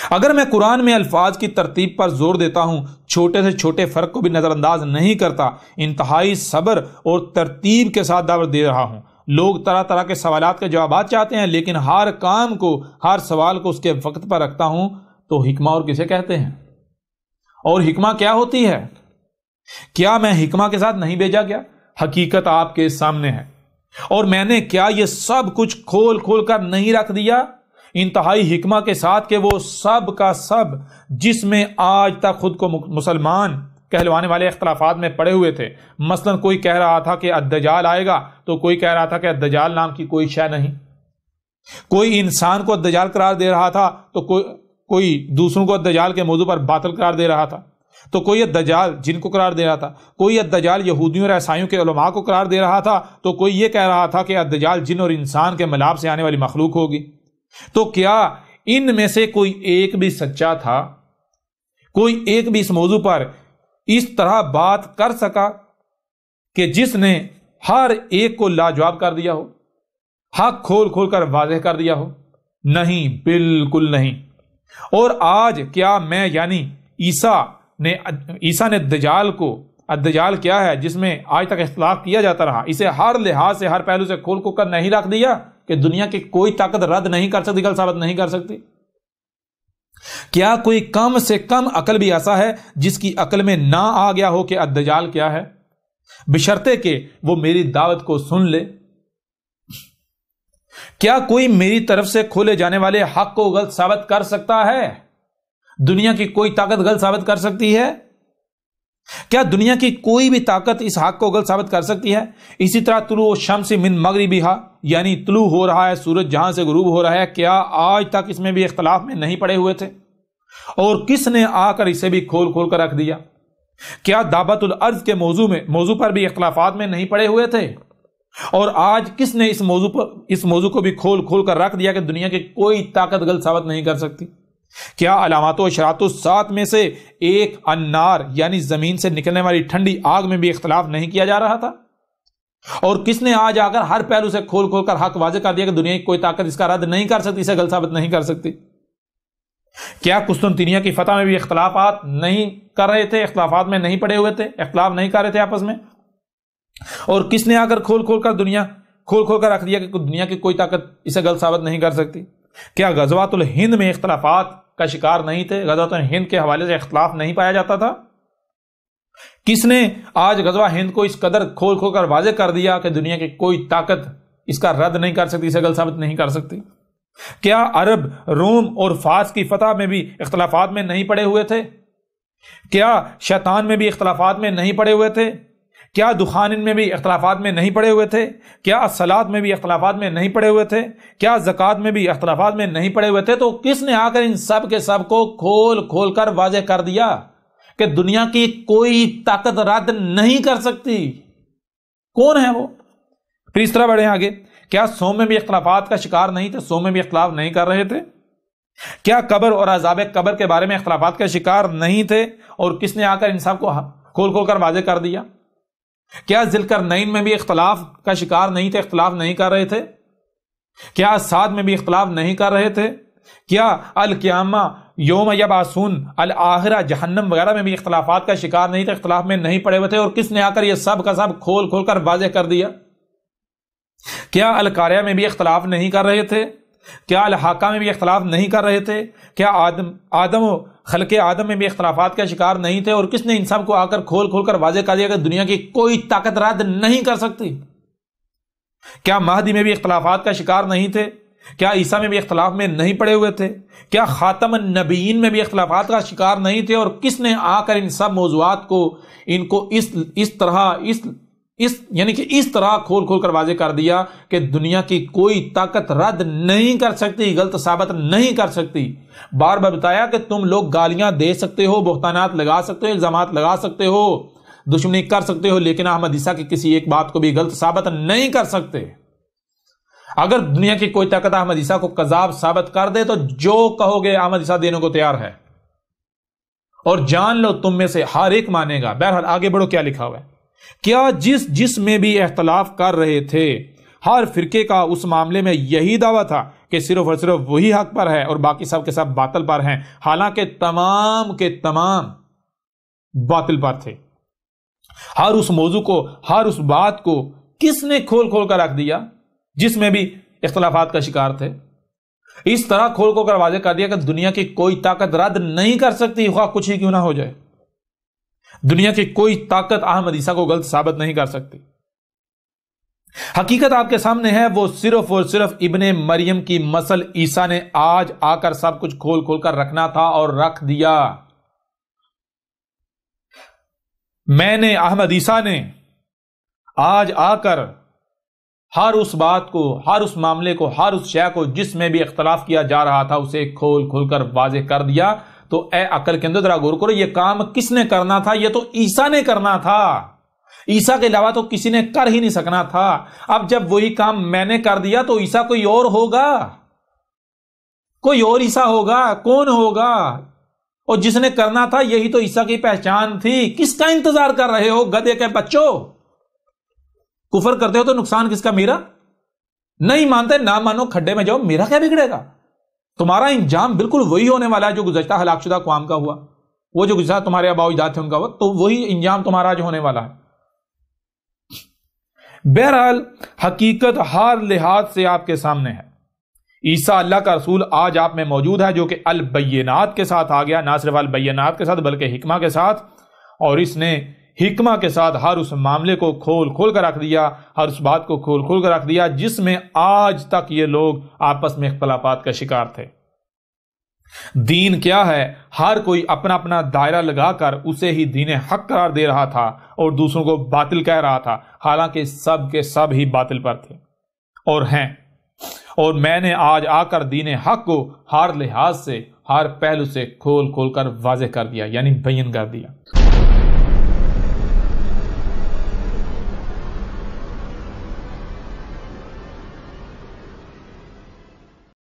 اگر میں قرآن میں الفاظ کی ترتیب پر زور دیتا ہوں، چھوٹے سے چھوٹے فرق کو بھی نظر انداز نہیں کرتا، انتہائی صبر اور ترتیب کے ساتھ دعوت دے رہا ہوں۔ لوگ طرح طرح کے سوالات کے جوابات چاہتے ہیں، لیکن ہر کام کو، ہر سوال کو اس کے وقت پر رکھتا ہوں۔ تو حکمہ اور کسے کہتے ہیں؟ اور حکمہ کیا ہوتی ہے؟ کیا میں حکمہ کے ساتھ نہیں بھیجا گیا؟ حقیقت آپ کے سامنے ہے، اور میں نے کیا یہ سب کچھ کھول کھول کر نہیں رکھ دیا؟ انتہائی حکمہ کے ساتھ کہ وہ سب کا سب جس میں آج تک خود کو مسلمان کہلوانے والے اختلافات میں پڑے ہوئے تھے۔ مثلا کوئی کہہ رہا تھا کہ الدجال آئے گا، تو کوئی کہہ رہا تھا کہ الدجال نام کی کوئی شے نہیں۔ کوئی انسان کو الدجال قرار دے رہا تھا، تو کوئی دوسروں کو الدجال کے موضوع پر باطل قرار دے رہا تھا، تو کوئی الدجال جن کو قرار دے رہا تھا، کوئی الدجال یہودیوں اور عیسائیوں کے علماء کو قرار دے رہا تھا، تو کوئی یہ کہہ رہا تھا کہ الدجال جن اور انسان کے ملاب سے آنے والی مخلوق ہوگی۔ تو کیا ان میں سے کوئی ایک بھی سچا تھا؟ کوئی ایک بھی اس موضوع پر اس طرح بات کر سکا کہ جس نے ہر ایک کو لاجواب کر دیا ہو، حق کھول کھول کر واضح کر دیا ہو؟ نہیں، بالکل نہیں۔ اور آج کیا میں یعنی عیسیٰ نے الدجال کیا ہے جس میں آج تک اختلاف کیا جاتا رہا، اسے ہر لحاظ سے، ہر پہلو سے کھول کھول کر نہیں رکھ دیا کہ دنیا کی کوئی طاقت رد نہیں کر سکتی، غلط ثابت نہیں کر سکتی؟ کیا کوئی کم سے کم عقل بھی ایسا ہے جس کی عقل میں نہ آ گیا ہو کہ الدجال کیا ہے، بشرطے کہ وہ میری دعوت کو سن لے؟ کیا کوئی میری طرف سے کھولے جانے والے حق کو غلط ثابت کر سکتا ہے؟ دنیا کی کوئی طاقت غلط ثابت کر سکتی ہے؟ کیا دنیا کی کوئی بھی طاقت اس حق کو غلط ثابت کر سکتی ہے؟ اسی طرح طلوع الشمس من مغربہا، یعنی طلوع ہو رہا ہے سورج جہاں سے غروب ہو رہا ہے، کیا آج تک اس میں بھی اختلاف میں نہیں پڑے ہوئے تھے؟ اور کس نے آ کر اسے بھی کھول کھول کر رکھ دیا؟ کیا دعوت الارض کے موضوع پر بھی اختلافات میں نہیں پڑے ہوئے تھے؟ اور آج کس نے اس موضوع کو بھی کھول کھول کر رکھ دیا کہ دنیا کی کوئی طاقت غلط ثابت نہیں کر سکتی؟ کیا علامات و اشارات الساعت میں سے ایک النار یعنی زمین سے نکلنے والی ٹھنڈی آگ میں بھی اختلاف نہیں کیا جا رہا تھا؟ اور کس نے آج آ کر ہر پہلو سے کھول کھول کر حق واضح کر دیا کہ دنیا کی کوئی طاقت اس کا رد نہیں کر سکتی، اسے غلط ثابت نہیں کر سکتی؟ کیا قسطنطنیہ کی فتح میں بھی اختلافات نہیں کر رہے تھے، اختلافات میں نہیں پڑے ہوئے تھے، اختلاف نہیں کر رہے تھے آپس میں؟ اور کس نے آ کر کھول کھول کر رکھ دیا کہ دنیا کی کوئی طاقت اسے غلط ثابت نہیں کر سکتی؟ کیا غزوات الہند میں اختلافات کا شکار نہیں تھے؟ غزوات الہند کے حوالے سے اختلاف نہیں پایا جاتا تھا؟ کس نے آج غزوہ ہند کو اس قدر کھول کھول کر واضح کر دیا کہ دنیا کی کوئی طاقت اس کا رد نہیں کر سکتی، اسے غلط ثابت نہیں کر سکتی؟ کیا عرب، روم اور فارس کی فتح میں بھی اختلافات میں نہیں پڑے ہوئے تھے؟ کیا شیطان میں بھی اختلافات میں نہیں پڑے ہوئے تھے؟ کیا دخان میں بھی اختلافات میں نہیں پڑے ہوئے تھے؟ کیا الصلاۃ میں بھی اختلافات میں نہیں پڑے ہوئے تھے؟ کیا زکوٰۃ میں بھی اختلافات میں نہیں پڑے ہوئے تھے؟ تو کس نے آ کر ان سب کے سب کو کھول کھول کر واضح کر دیا کہ دنیا کی کوئی طاقت رد نہیں کر سکتی؟ کون ہے وہ؟ پھر اس طرح بڑھیں آگے، کیا سوم میں بھی اختلافات کا شکار نہیں تھے؟ سوم میں بھی اختلاف نہیں کر رہے تھے؟ کیا قبر اور عذاب قبر کے بارے میں اختلافات کا شکار نہیں تھے؟ اور کس نے آ کر ان سب کو کھول کھول کر واضح کر دیا؟ کیا ذوالقرنین میں بھی اختلاف کا شکار نہیں تھے، اختلاف نہیں کر رہے تھے؟ کیا اساد میں بھی اختلاف نہیں کر رہے تھے؟ کیا القیامہ، یوم یبعثون، الآخرہ، جہنم وغیرہ میں بھی اختلافات کا شکار نہیں تھے، اختلاف میں نہیں پڑے ہوئے تھے؟ اور کس نے آ کر یہ سب کا سب کھول کھول کر واضح کر دیا؟ کیا القاریہ میں بھی اختلاف نہیں کر رہے تھے؟ کیا الحاقہ میں بھی اختلاف نہیں کر رہے تھے؟ کیا آدم و خلق آدم میں بھی اختلافات کا شکار نہیں تھے؟ اور کس نے ان سب کو آ کر کھول کھول کر واضح کر دیا کہ دنیا کی کوئی طاقت رد نہیں کر سکتی؟ کیا مہدی میں بھی اختلافات کا شکار نہیں تھے؟ کیا عیسیٰ میں بھی اختلاف میں نہیں پڑے ہوئے تھے؟ کیا خاتم النبیین میں بھی اختلافات کا شکار نہیں تھے؟ اور کس نے آ کر ان سب موضوعات کو اس طرح کھول کھول کر واضح کر دیا کہ دنیا کی کوئی طاقت رد نہیں کر سکتی، غلط ثابت نہیں کر سکتی؟ بار بار بتایا کہ تم لوگ گالیاں دے سکتے ہو، بہتانات لگا سکتے ہو، الزامات لگا سکتے ہو، دشمنی کر سکتے ہو، لیکن احمد عیسیٰ کی کسی ایک بات کو بھی غلط ثابت نہیں کر سکتے۔ اگر دنیا کی کوئی طاقت احمد عیسیٰ کو کذاب ثابت کر دے تو جو کہو گے احمد عیسیٰ دینے کو تیار ہے، اور جان لو تم میں سے ہر ایک مانے گا۔ بہرحال آگے بڑھو، کیا لکھا ہوا ہے؟ کیا جس میں بھی اختلاف کر رہے تھے، ہر فرقے کا اس معاملے میں یہی دعویٰ تھا کہ صرف اور صرف وہی حق پر ہے اور باقی سب کے سب باطل پر ہیں، حالانکہ تمام کے تمام باطل پر تھے۔ ہر اس موضوع کو، ہر اس بات کو کس نے کھول کھول کر رکھ دیا جس میں بھی اختلافات کا شکار تھے؟ اس طرح کھول کھول کر واضح کر دیا کہ دنیا کی کوئی طاقت رد نہیں کر سکتی، خواہ کچھ ہی کیوں نہ ہو جائے۔ دنیا کی کوئی طاقت احمد عیسیٰ کو غلط ثابت نہیں کر سکتی۔ حقیقت آپ کے سامنے ہے، وہ صرف اور صرف ابن مریم کی مثل عیسیٰ نے آج آ کر سب کچھ کھول کھول کر رکھنا تھا اور رکھ دیا۔ میں نے، احمد عیسیٰ نے آج آ کر ہر اس بات کو، ہر اس معاملے کو، ہر اس شے کو جس میں بھی اختلاف کیا جا رہا تھا اسے کھول کھول کر واضح کر دیا۔ تو اے عقل کے اندر ذرا غور کرو، یہ کام کس نے کرنا تھا؟ یہ تو عیسیٰ نے کرنا تھا، عیسیٰ کے علاوہ تو کسی نے کر ہی نہیں سکنا تھا۔ اب جب وہی کام میں نے کر دیا تو عیسیٰ کوئی اور ہوگا، کوئی اور عیسیٰ ہوگا، کون ہوگا؟ اور جس نے کرنا تھا یہی تو عیسیٰ کی پہچان تھی۔ کس کا انتظار کر رہے ہو گدھے کے بچوں؟ کفر کرتے ہو تو نقصان کس کا؟ میرا؟ نہیں مانتے نہ مانو، کھڈے میں جاؤ، میرا کیا بگڑے گا؟ تمہارا انجام بالکل وہی ہونے والا ہے جو گزشتہ ہلاک شدہ اقوام کا ہوا، وہ جو گزشتہ تمہارے آباء و اجداد تھے ان کا ہوا، تو وہی انجام تمہارا جو ہونے والا ہے۔ بہرحال حقیقت ہر لحاظ سے آپ کے سامنے ہے۔ عیسیٰ اللہ کا رسول آج آپ میں موجود ہے، جو کہ البینات کے ساتھ آ گیا، نہ صرف البینات کے ساتھ بلکہ حکمہ کے ساتھ، اور اس نے حکمہ کے ساتھ ہر اس معاملے کو کھول کھول کر رکھ دیا، ہر اس بات کو کھول کھول کر رکھ دیا جس میں آج تک یہ لوگ آپس میں اختلافات کا شکار تھے۔ دین کیا ہے؟ ہر کوئی اپنا اپنا دائرہ لگا کر اسے ہی دین حق قرار دے رہا تھا اور دوسروں کو باطل کہہ رہا تھا، حالانکہ سب کے سب ہی باطل پر تھے اور ہیں۔ اور میں نے آج آ کر دین حق کو ہر لحاظ سے، ہر پہلو سے کھول کھول کر واضح کر دیا، یعنی بیان کر دیا۔